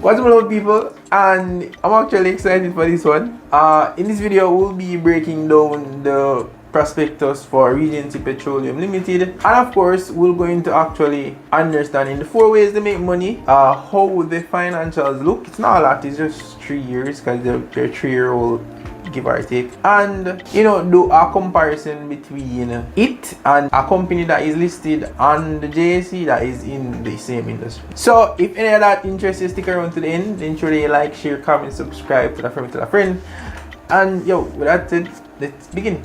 What's up, people? And I'm actually excited for this one. In this video, we'll be breaking down the prospectus for Regency Petroleum Limited, and of course, we're going to actually understand in the 4 ways they make money, how the financials look. It's not a lot; it's just 3 years because they're 3-year-old. Give or take, and do a comparison between it and a company that is listed on the JSE that is in the same industry. So if any of that interests you, stick around to the end. Then ensure you like, share, comment, subscribe to a friend. And with that said, let's begin.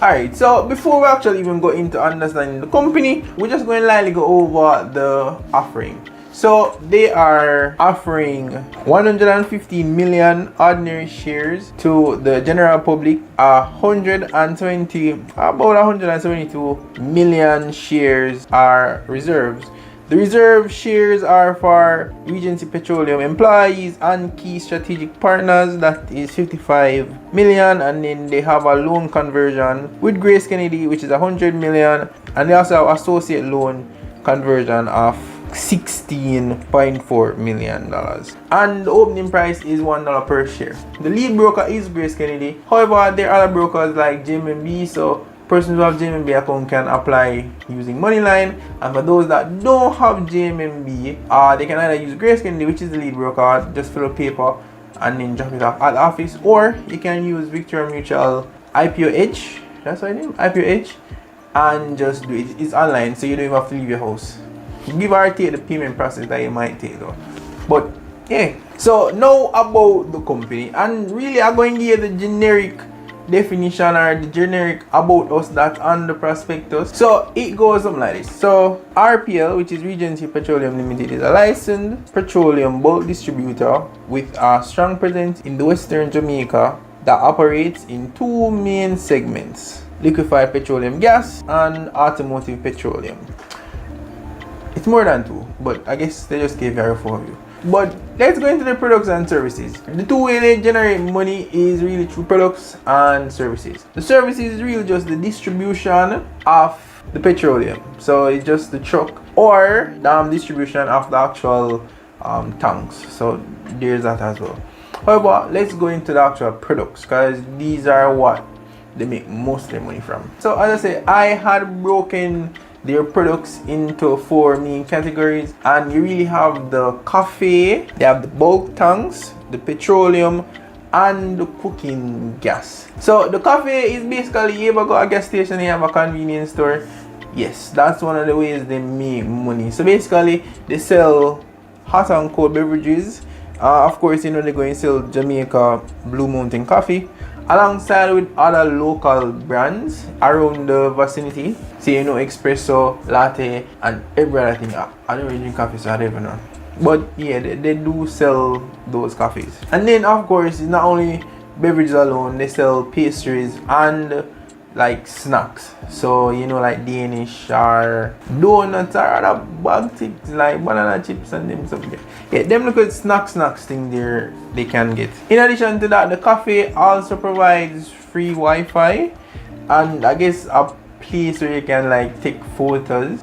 Alright, so before we actually even go into understanding the company, we're just going to lightly go over the offering. So they are offering 115 million ordinary shares to the general public. About 172 million shares are reserves. The reserve shares are for Regency Petroleum employees and key strategic partners. That is 55 million, and then they have a loan conversion with Grace Kennedy, which is 100 million, and they also have associate loan conversion of $16.4 million, and the opening price is $1 per share. The lead broker is Grace Kennedy. However, there are other brokers like JMB, so persons who have JMB account can apply using Moneyline, and for those that don't have JMB, they can either use Grace Kennedy, which is the lead broker, just fill a paper and then drop it off at the office, or you can use Victoria Mutual IPO Edge, that's what I name, IPO Edge, and just do it. It's online, so you don't even have to leave your house. Give or take the payment process that you might take though. But yeah, so now about the company, and really I'm going to give you the generic definition or the generic about us that on the prospectus. So it goes something like this. So RPL, which is Regency Petroleum Limited, is a licensed petroleum bulk distributor with a strong presence in the Western Jamaica that operates in 2 main segments: liquefied petroleum gas and automotive petroleum. It's more than 2, but I guess they just gave you a overview. But let's go into the products and services. The 2 ways they generate money is really through products and services. The services is really just the distribution of the petroleum. So it's just the truck or the distribution of the actual tanks. So there's that as well. However, let's go into the actual products, because these are what they make most of their money from. So as I say, I had broken their products into 4 main categories, and you really have the coffee, they have the bulk tanks, the petroleum, and the cooking gas. So the coffee is basically, you ever go to a gas station and you have a convenience store? Yes, that's one of the ways they make money. So basically they sell hot and cold beverages. Of course, they're going to sell Jamaica Blue Mountain coffee alongside with other local brands around the vicinity. So espresso, latte, and every other thing. I don't really drink coffee, so I don't even know. But yeah, they do sell those coffees. And then of course, it's not only beverages alone, they sell pastries and like snacks. So like Danish or donuts or other bag things like banana chips and them stuff. Yeah, them look at snacks thing there they can get. In addition to that, the cafe also provides free Wi-Fi and I guess a place where you can like take photos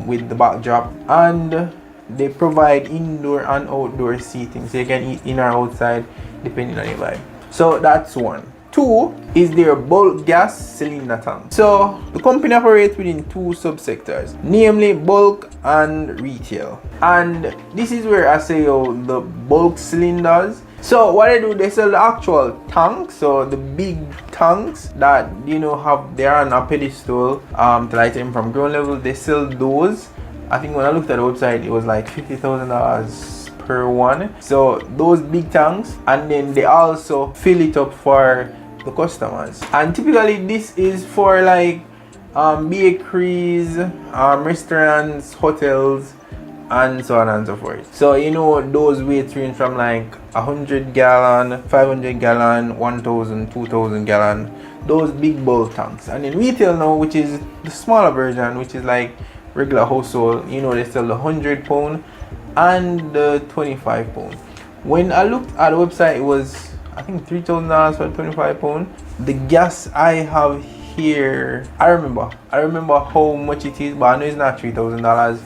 with the backdrop, and they provide indoor and outdoor seating, so you can eat in or outside depending on your vibe. So that's 1. 2 is their bulk gas cylinder tank. So the company operates within 2 subsectors, namely bulk and retail. And this is where I say the bulk cylinders. So what they do, they sell the actual tanks, so the big tanks that they're on a pedestal to light them from ground level. They sell those. I think when I looked at the website, it was like $50,000 per one. So those big tanks, and then they also fill it up for the customers. And typically this is for like bakeries, restaurants, hotels, and so on and so forth. So those weights range from like 100 gallon, 500 gallon, 1000, 2000 gallon, those big bulk tanks. And in retail now, which is the smaller version, which is like regular household, they sell the 100 pound and the 25 pound. When I looked at the website, it was I think $3,000 for 25 pound. The gas I have here, I remember how much it is, but I know it's not $3,000.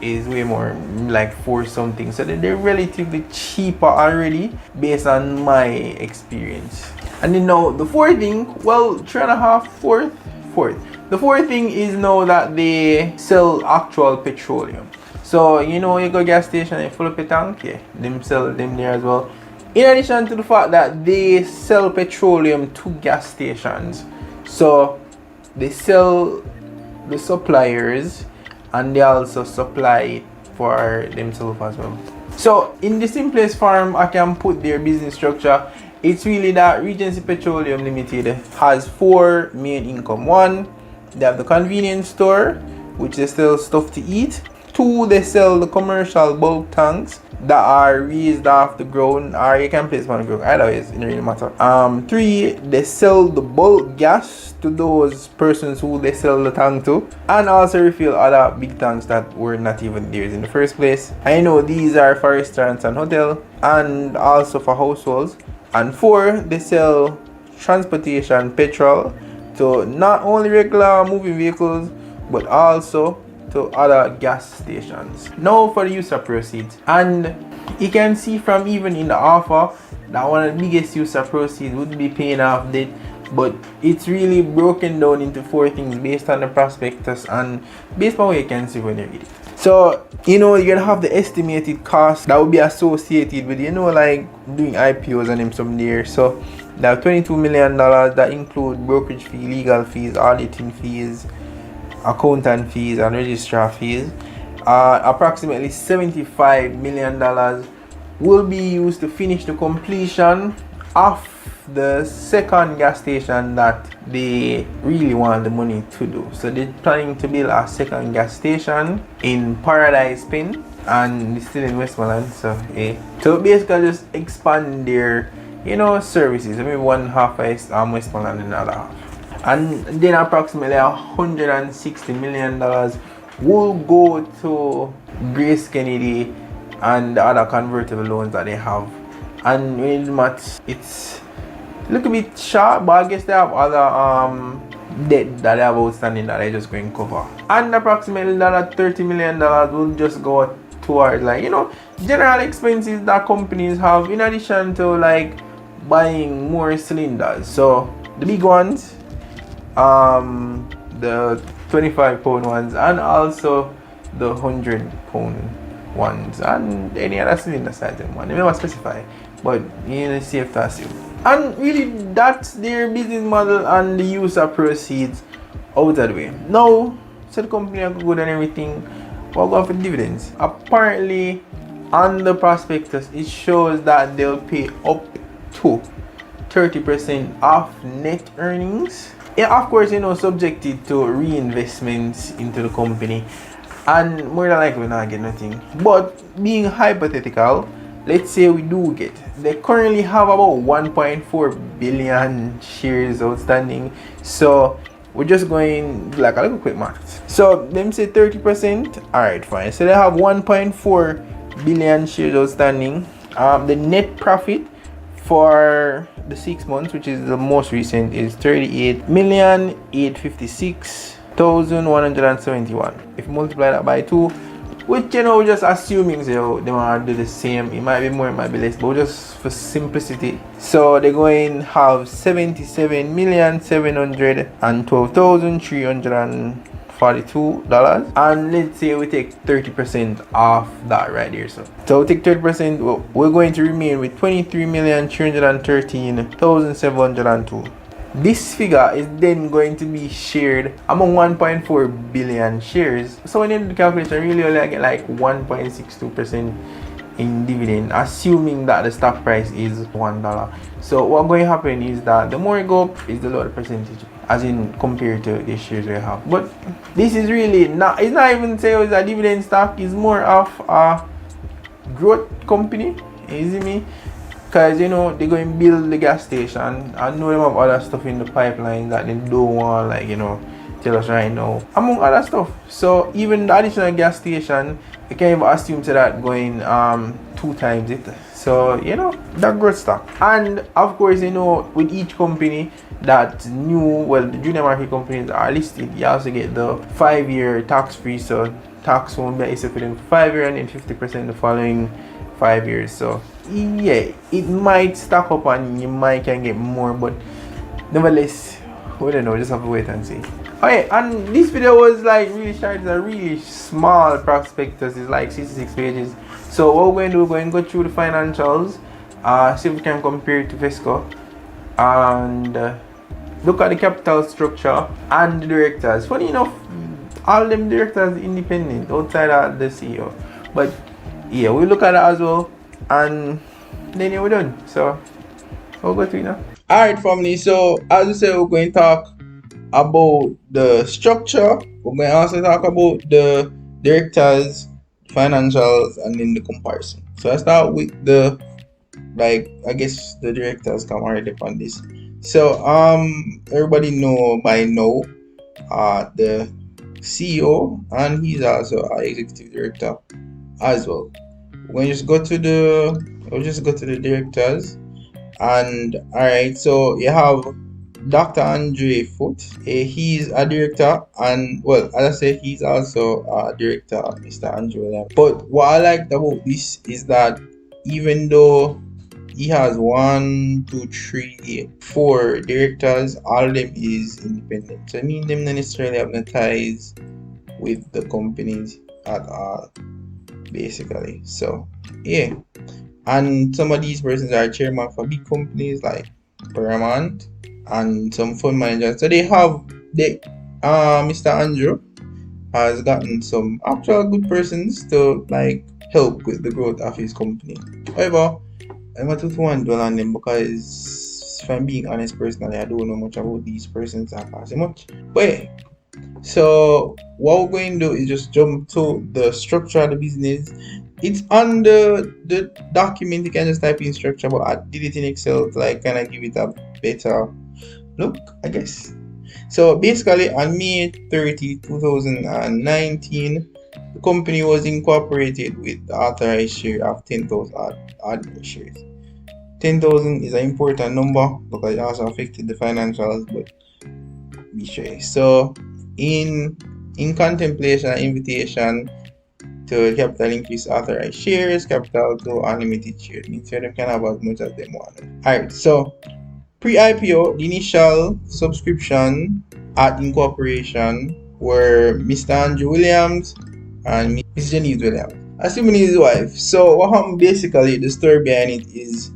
is way more, like 4 something. So they're relatively cheaper already based on my experience. And then now the fourth thing, well, 3.5, fourth. The fourth thing is now that they sell actual petroleum. So you know, you go gas station and fill up a tank, yeah, them sell them there as well. In addition to the fact that they sell petroleum to gas stations, so they sell the suppliers and they also supply it for themselves as well. So in the simplest form I can put their business structure, it's really that Regency Petroleum Limited has 4 main income. 1, they have the convenience store, which they sell stuff to eat. 2, they sell the commercial bulk tanks that are raised off the ground, or you can place on the ground, either way, it doesn't really matter. 3, they sell the bulk gas to those persons who they sell the tank to, and also refill other big tanks that were not even theirs in the first place. I know these are for restaurants and hotel, and also for households. And 4, they sell transportation petrol to not only regular moving vehicles but also to other gas stations. Now for the use of proceeds, and you can see from even in the offer that one of the biggest use of proceeds would be paying off debt, but it's really broken down into 4 things based on the prospectus and based on what you can see when you read it. So you know, you're gonna have the estimated cost that would be associated with, you know, like doing IPOs and them some there. So they have $22 million that include brokerage fee, legal fees, auditing fees, accountant fees and registrar fees. Approximately $75 million will be used to finish the completion of the second gas station that they really want the money to do. So they're planning to build a second gas station in Paradise Pin, and it's still in Westmoreland. So so basically just expand their, you know, services. Maybe one half is Westmoreland and the other half. And then approximately $160 million will go to Grace Kennedy and the other convertible loans that they have. And when you do math, it's a little bit short, but I guess they have other debt that they have outstanding that they're just going to cover. And approximately $30 million will just go towards, like, you know, general expenses that companies have, in addition to like buying more cylinders. So the big ones, the 25-pound ones, and also the 100-pound ones, and any other cylinder size one. They never specify, but you know, it's safe to assume. And really, that's their business model and the use of proceeds out of the way. Now, so the company are good and everything, we'll go for dividends. Apparently, on the prospectus, it shows that they'll pay up to 30% of net earnings. Yeah, of course, you know, subjected to reinvestments into the company, and more than likely we're not get nothing. But being hypothetical, let's say we do get, they currently have about 1.4 billion shares outstanding. So we're just going like a little quick math. So them say 30%. All right, fine. So they have 1.4 billion shares outstanding. The net profit for the 6 months, which is the most recent, is 38,856,171. If you multiply that by 2, which, you know, just assuming so they might do the same, it might be more, it might be less, but just for simplicity, so they're going to have $77,712,342, and let's say we take 30% off that right there. So we take 30%, we're going to remain with 23,313,702. This figure is then going to be shared among 1.4 billion shares. So when you do the calculation, really only get like 1.62% in dividend, assuming that the stock price is $1. So what's going to happen is that the more you go up, is the lower the percentage, as in compared to the shares we have. But this is really not, it's not even say it's a dividend stock, it's more of a growth company. You see me? Because, you know, they're going to build the gas station. I know them have other stuff in the pipeline that they don't want, like, you know, tell us right now, among other stuff. So even the additional gas station, you can't even assume to that going 2 times it. So, you know, that growth stock. And of course, you know, with each company that new, well, the junior market companies are listed, you also get the 5-year tax free. So tax won't be accepted within 5 years and then 50% the following 5 years. So yeah, it might stack up and you might can get more, but nevertheless, we don't know, just have to wait and see. Okay, and this video was like really short. It's a really small prospectus. It's like 66 pages. So what we're going to do, we're going to go through the financials, see if we can compare it to Vesco, and look at the capital structure and the directors. Funny enough, all them directors independent outside of the CEO. But yeah, we'll look at that as well, and then we're done. So we'll go to it now. Alright, family, so as I said, we're going to talk about the structure. We're going to also talk about the directors, financials, and then the comparison. So I start with the, like, I guess the directors come already upon this. So everybody know by now the CEO, and he's also our executive director as well. We'll just go to the directors. And alright, so you have Dr. Andre Foot. He's a director, and well, as I said, he's also a director, Mr. Andre Williams. But what I liked about this is that even though he has 1, 2, 3, 4 directors, all of them is independent. So I mean, them not necessarily have no ties with the companies at all, basically. So yeah. And some of these persons are chairman for big companies like Paramount and some fund managers. So they have Mr. Andrew has gotten some actual good persons to like help with the growth of his company. However, I'm not too one dwell on them because if I'm being honest personally, I don't know much about these persons and pass much. But yeah. So what we're going to do is just jump to the structure of the business. It's on the document. You can just type in structure, but I did it in Excel to like kind of give it a better look, I guess. So basically on May 30, 2019, the company was incorporated with the authorized share of 10,000 ordinary shares. 10,000 is an important number because it also affected the financials, but be sure. So in contemplation and invitation to capital increase authorized shares, capital to unlimited shares. Means they can have as much as they want. Alright, so pre-IPO, the initial subscription at incorporation were Mr. Andrew Williams and Miss Janice Williams, assuming his wife. So what happened basically, the story behind it is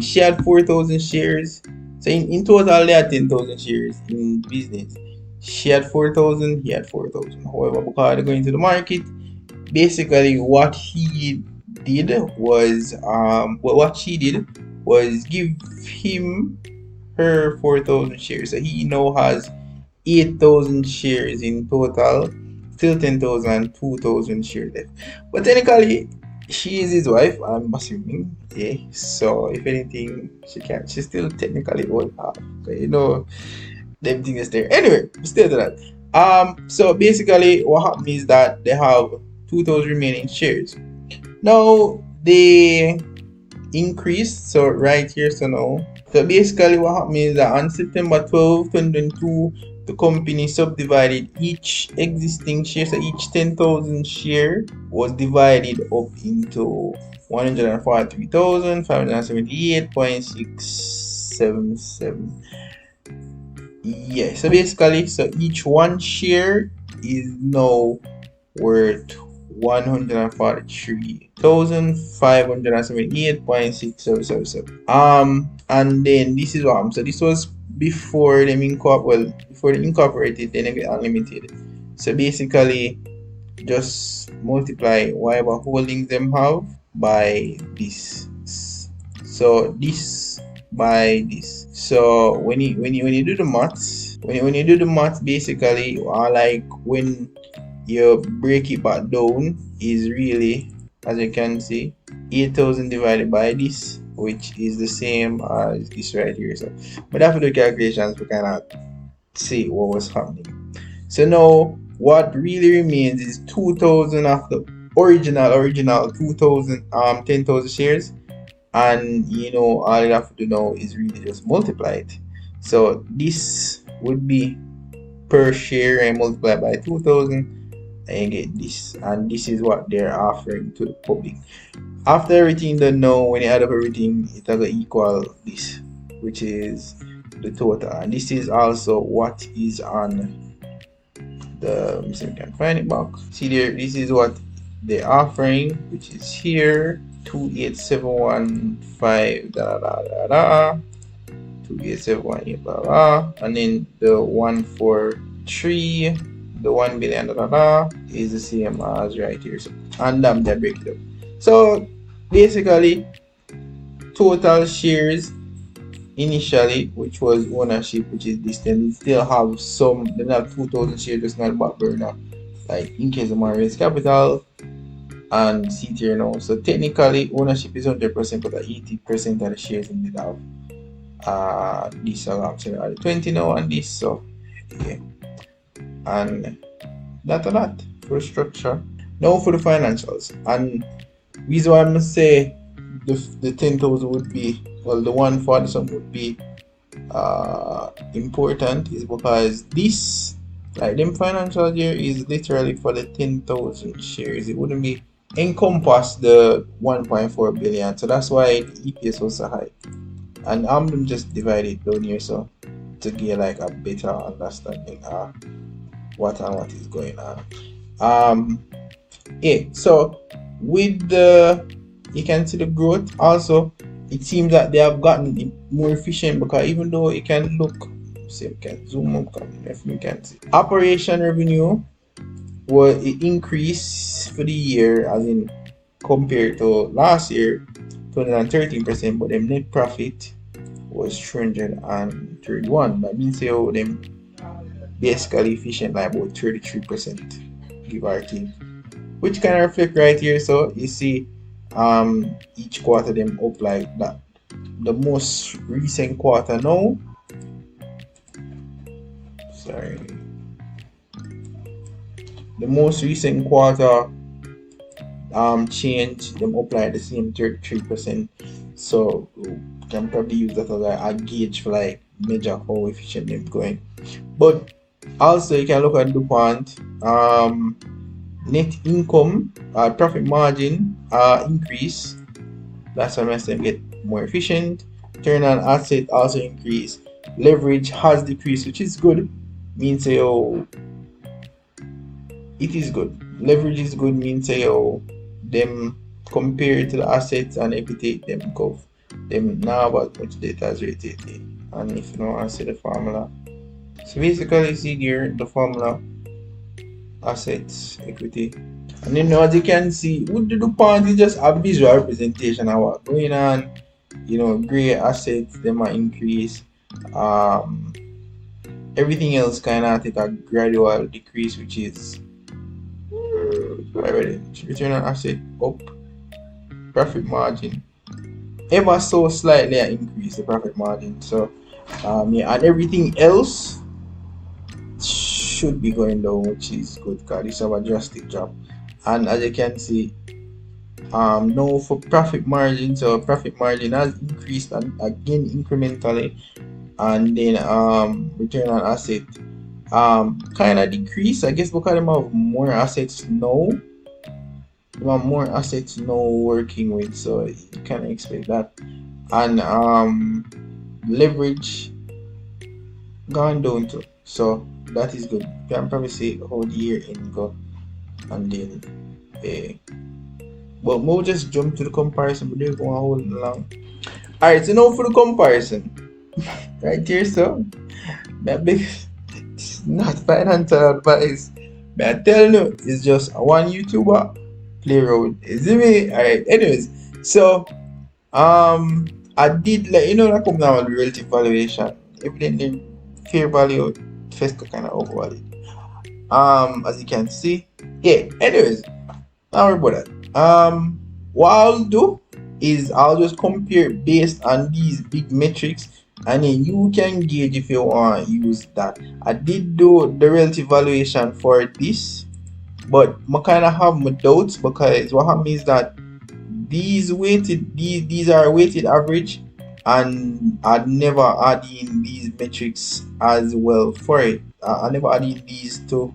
she had 4,000 shares. So in total they had 10,000 shares in business. She had 4,000, he had 4,000. However, because they're going to the market, basically what he did was what she did was give him her 4,000 shares. So he now has 8,000 shares in total, still 10,000, 2,000 shares left. But technically she is his wife, I'm assuming. Yeah, so if anything, she still technically own half. Okay, you know, them thing is there. Anyway, still to that. So basically what happened is that they have 2,000 remaining shares. Now they increased, so right here, so now. So basically what happened is that on September 12, 2022, the company subdivided each existing share. So each 10,000 share was divided up into 143,578.677. Yeah, so basically, so each one share is now worth 143,578.6777. And then this is what so this was before them before they incorporated, then they get unlimited. So basically just multiply whatever holdings them have by this. So this by this. So when you do the maths, when you do the maths, basically like when you break it back down is really, as you can see, 8,000 divided by this, which is the same as this right here. So but after the calculations we cannot see what was happening. So now what really remains is 2,000 of the original 2,000 10,000 shares, and you know all you have to do now is really just multiply it. So this would be per share and multiply by 2,000, and you get this, and this is what they're offering to the public. After everything done now, when you add up everything, it will equal this, which is the total, and this is also what is on the, let me see if I can find it back. See there, this is what they're offering, which is here, 28715 da da da da, 28718 blah blah, and then the 143, the 1 billion da da da is the same as right here. So, and they break it up. So basically, total shares initially, which was ownership, which is this, then we still have some, they have 2,000 shares just not back burner, like in case of my raise capital and see here now. So technically ownership is 100%, but 80% of the shares in the have this are actually 20 now and this, so yeah. And that's a lot for the structure. Now for the financials, and reason why I must say the 10,000 would be, well, the 140 something would be important is because this, like them financial year, is literally for the 10,000 shares. It wouldn't be encompass the 1.4 billion, so that's why the EPS was so high. And I'm just divide it down here so to get like a better understanding of what is going on. Yeah, so with the, you can see the growth also. It seems that they have gotten more efficient, because even though it can look, see, we can zoom up if we can see, operation revenue was it increased for the year, as in compared to last year, 213%, but them net profit was 331. That means they owe them basically efficient like about 33%, give or take, which kind of reflect right here. So you see each quarter them up like that. The most recent quarter now, the most recent quarter change them up like the same 33%. So you can probably use that as a gauge for like measure how efficient they're going. But also you can look at DuPont net income, profit margin increase. That's why makes them get more efficient. Return on asset also increase. Leverage has decreased, which is good. Means say, oh, it is good. Leverage is good, means say, oh, them compared to the assets and equity, them go them now about much data as rated. And if you don't want to see the formula, so basically see here the formula, assets, equity. And then as you can see, with the DuPont is just a visual representation of what's going on. You know, gray assets, they might increase. Everything else kind of take a gradual decrease, which is return on asset up, profit margin ever so slightly increase the profit margin. So yeah, and everything else should be going down, which is good because it's a drastic drop. And as you can see, now for profit margin, so profit margin has increased and again incrementally, and then return on asset kind of decrease, I guess, because they have more assets now. They have more assets now working with, so you can expect that. And leverage gone down too, so that is good. You can probably see how the year end go, and then but we'll just jump to the comparison, but they're going to hold long. Alright, so now for the comparison. Right here, so that big, it's not financial advice, but I tell you, it's just one YouTuber play around. Is it me? Alright, anyways, so I did let you know that come down with relative valuation. Evidently fair value first kind of overvalued. As you can see. Yeah, anyways, don't worry about that. What I'll do is I'll just compare based on these big metrics, and then you can gauge if you want to use that. I did do the relative valuation for this, but I kind of have my doubts, because what happens is that these are weighted average, and I'd never add in these metrics as well for it. I never add in these to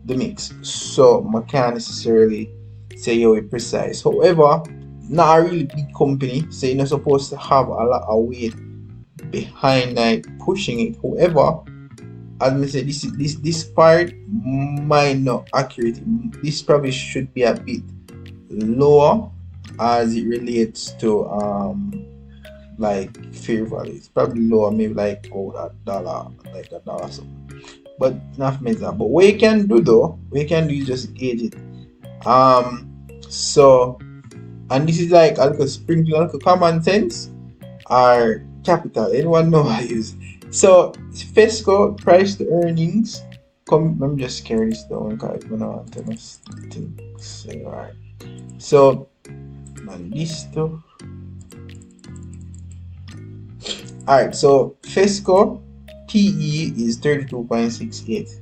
the mix, so I can't necessarily say yo it precise. However, not a really big company, so you're not supposed to have a lot of weight behind like pushing it. However, as I said, this part might not accurate. This probably should be a bit lower as it relates to like fair value. It's probably lower, maybe like a dollar, like a dollar something. But enough means that. But what you can do though, what you can do is just gauge it. So and this is like a little sprinkle, a little common sense or capital. Anyone know I use? So FESCO price to earnings. Come, let me just carry this down because I don't want to miss things. Alright. So and this too. Alright, so FESCO PE is 32.68.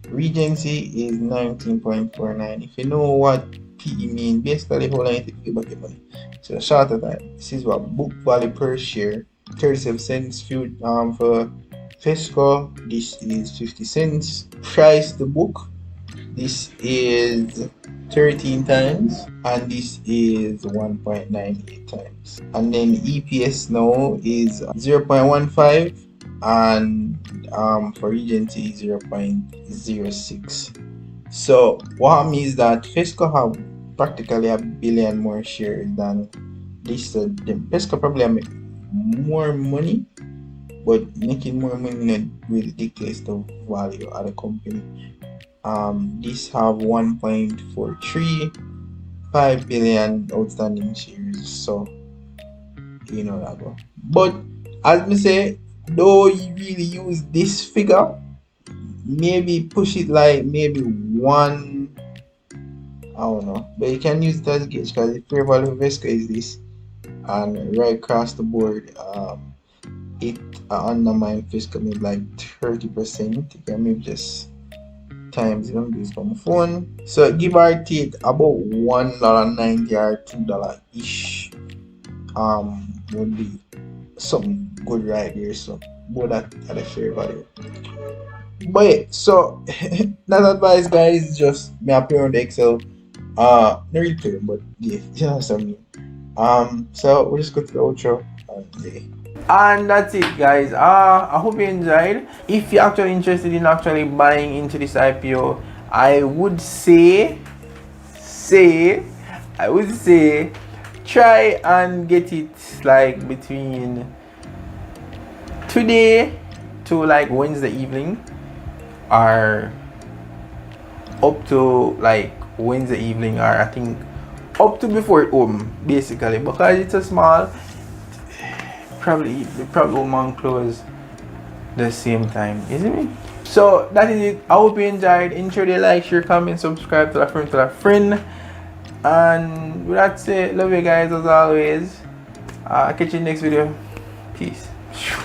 Regency is 19.49. If you know what PE means, basically how long it takes to get back your money. So short of that, this is what book value per share, 37 cents for FESCO, this is 50 cents. Price to book, this is 13 times and this is 1.98 times. And then EPS now is 0.15 and for Regency 0.06. So what means that FESCO have practically a billion more shares than this. So the FESCO probably make more money, but making more money not really dictates the value of the company. These have 1.435 billion outstanding shares, so you know that one. But as me say, though you really use this figure, maybe push it like maybe one, I don't know, but you can use it as a gauge because the fair value of FESCO is this, and right across the board, it undermine FESCO maybe like 30%. You can maybe just times it. Let me do this from my phone. So give or take about $1.90 or $2 ish would be something good right there. So both at a fair value. But yeah, so that advice guys, just me appear on the Excel. Not really clear, but yeah, you know what I mean. So we'll just go to the outro and yeah. And that's it guys. I hope you enjoyed. If you're actually interested in actually buying into this IPO, I would say try and get it like between today to like Wednesday evening, or up to like Wednesday evening, or I think up to before it home, basically, because it's a small, probably won't close the same time, isn't it? So that is it. I hope you enjoyed. Ensure to like, share, comment, subscribe, to a friend. And with that said, love you guys as always. Catch you in the next video. Peace.